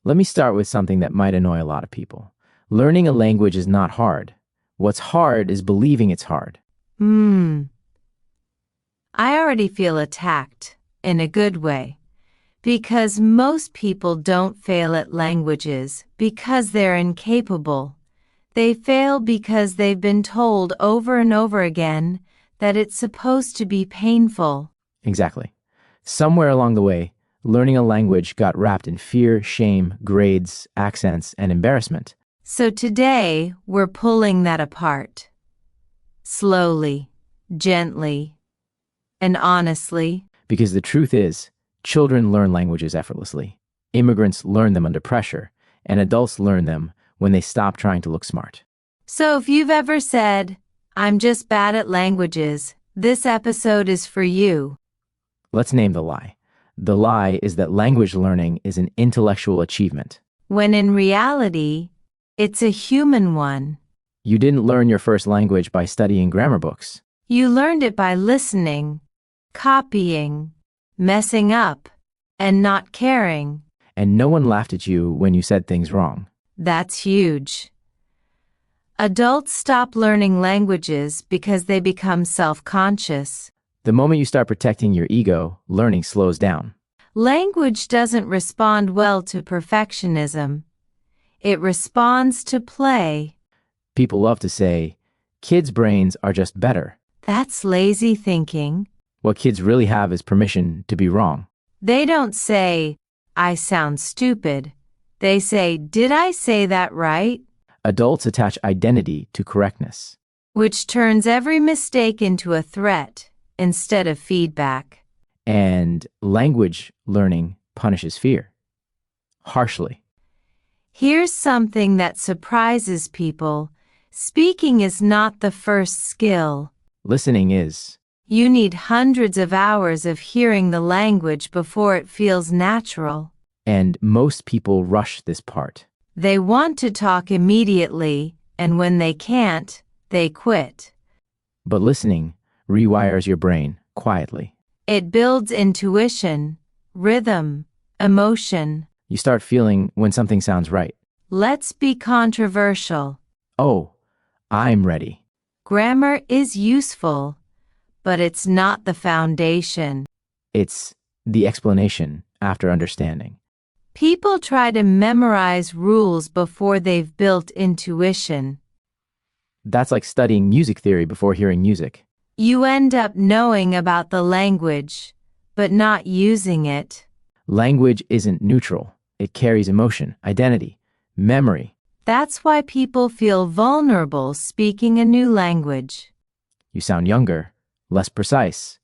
Let me start with something that might annoy a lot of people. Learning a language is not hard. What's hard is believing it's hard. I already feel attacked, in a good way. Because most people don't fail at languages because they're incapable. They fail because they've been told over and over again that it's supposed to be painful. Exactly. Somewhere along the way, learning a language got wrapped in fear, shame, grades, accents, and embarrassment. So today, we're pulling that apart. Slowly, gently, and honestly. Because the truth is, children learn languages effortlessly. Immigrants learn them under pressure, and adults learn them when they stop trying to look smart. So if you've ever said, "I'm just bad at languages," this episode is for you. Let's name the lie. The lie is that language learning is an intellectual achievement. When in reality, it's a human one. You didn't learn your first language by studying grammar books. You learned it by listening, copying, messing up, and not caring. And no one laughed at you when you said things wrong. That's huge. Adults stop learning languages because they become self-conscious. The moment you start protecting your ego, learning slows down. Language doesn't respond well to perfectionism. It responds to play. People love to say, kids' brains are just better. That's lazy thinking. What kids really have is permission to be wrong. They don't say, "I sound stupid." They say, "Did I say that right?" Adults attach identity to correctness. Which turns every mistake into a threat instead of feedback. And language learning punishes fear. Harshly. Here's something that surprises people. Speaking is not the first skill. Listening is. You need hundreds of hours of hearing the language before it feels natural. And most people rush this part. They want to talk immediately, and when they can't, they quit. But listening rewires your brain quietly. It builds intuition, rhythm, emotion. You start feeling when something sounds right. Let's be controversial. Oh, I'm ready. Grammar is useful, but it's not the foundation. It's the explanation after understanding. People try to memorize rules before they've built intuition. That's like studying music theory before hearing music. You end up knowing about the language, but not using it. Language isn't neutral. It carries emotion, identity, memory. That's why people feel vulnerable speaking a new language. You sound younger, less precise,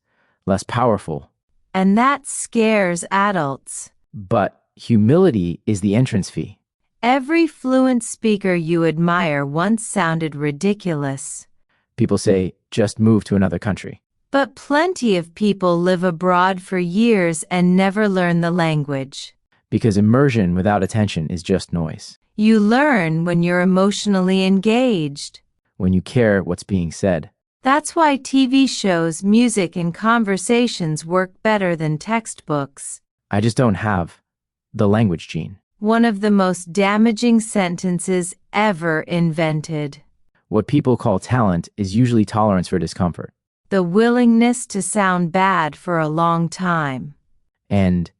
less powerful. And that scares adults. But humility is the entrance fee. Every fluent speaker you admire once sounded ridiculous. People say, just move to another country. But plenty of people live abroad for years and never learn the language. Because immersion without attention is just noise. You learn when you're emotionally engaged. When you care what's being said. That's why TV shows, music, and conversations work better than textbooks. I just don't have the language gene. One of the most damaging sentences ever invented. What people call talent is usually tolerance for discomfort. The willingness to sound bad for a long time. And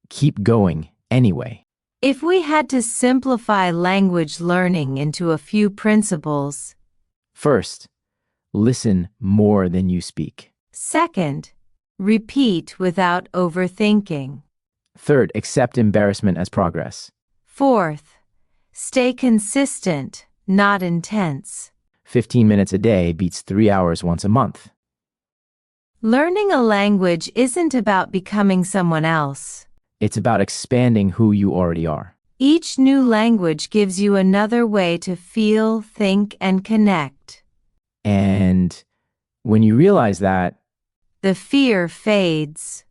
keep going anyway. If we had to simplify language learning into a few principles. First, listen more than you speak. Second, repeat without overthinking. Third, accept embarrassment as progress. Fourth, stay consistent, not intense. 15 minutes a day beats 3 hours once a month. Learning a language isn't about becoming someone else. It's about expanding who you already are. Each new language gives you another way to feel, think, and connect. And when you realize that, the fear fades.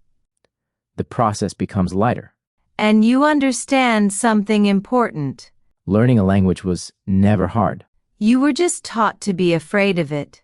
The process becomes lighter. And you understand something important. Learning a language was never hard. You were just taught to be afraid of it.